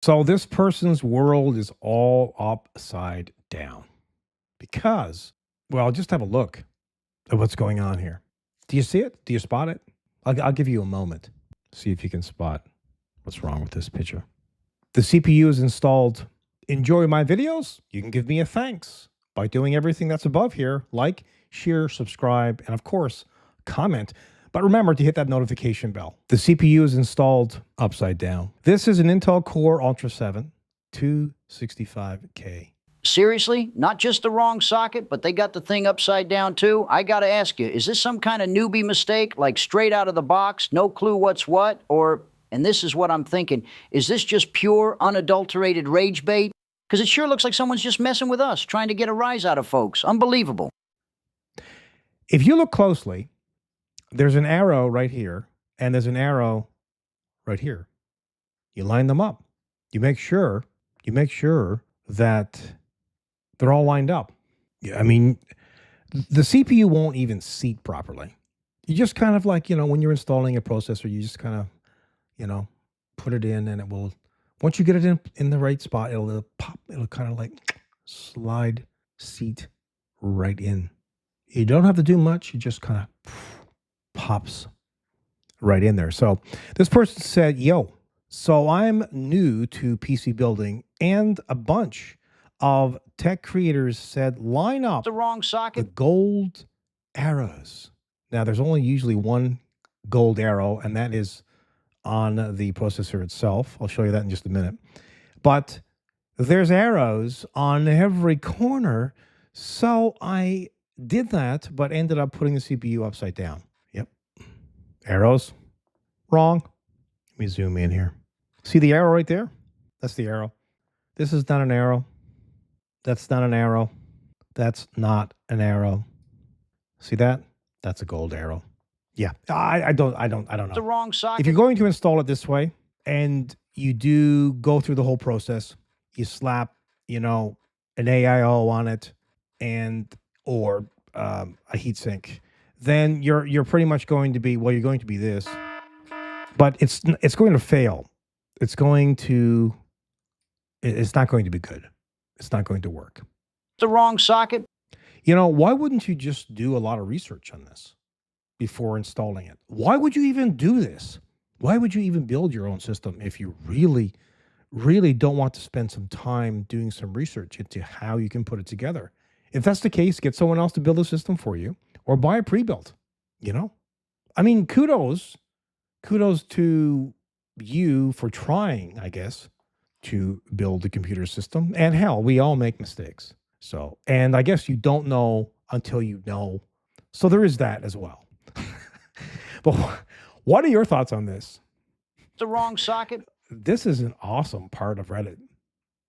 So this person's world is all upside down because, well, just have a look at what's going on here. Do you see it? Do you spot it? I'll give you a moment. See if you can spot what's wrong with this picture. The CPU is installed. Enjoy my videos? You can give me a thanks by doing everything that's above here. Like, share, subscribe, and of course, comment. But remember to hit that notification bell. The CPU is installed upside down. This is an Intel Core Ultra 7 265K. Seriously? Not just the wrong socket, but they got the thing upside down too? I gotta ask you, is this some kind of newbie mistake, like straight out of the box, no clue what's what? Or, and this is what I'm thinking, is this just pure, unadulterated rage bait? Because it sure looks like someone's just messing with us, trying to get a rise out of folks. Unbelievable. If you look closely, there's an arrow right here, and there's an arrow right here. You line them up. You make sure that they're all lined up. I mean, the CPU won't even seat properly. You just kind of like, when you're installing a processor, you just kind of, put it in, and it will, once you get it in the right spot, it'll pop, it'll kind of like slide seat right in. You don't have to do much. You just kind of pops right in there. So this person said, yo, so I'm new to PC building, and a bunch of tech creators said, line up The wrong socket? the gold arrows. Now, there's only usually one gold arrow, and that is on the processor itself. I'll show you that in just a minute. But there's arrows on every corner. So I did that, but ended up putting the CPU upside down. Yep. Arrows. Wrong. Let me zoom in here. See the arrow right there? That's the arrow. This is not an arrow. That's not an arrow. That's not an arrow. See that? That's a gold arrow. Yeah. I don't know. The wrong socket? If you're going to install it this way, and you do go through the whole process, you slap, an AIO on it, or a heatsink, then you're pretty much going to be, well, you're going to be this, but it's going to fail. It's not going to be good. It's not going to work. The wrong socket? Why wouldn't you just do a lot of research on this before installing it? Why would you even do this? Why would you even build your own system if you really, really don't want to spend some time doing some research into how you can put it together? If that's the case, get someone else to build a system for you, or buy a pre-built. I mean, kudos to you for trying, I guess, to build a computer system. And hell, we all make mistakes. So, and I guess you don't know until you know. So there is that as well. But what are your thoughts on this? The wrong socket? This is an awesome part of Reddit.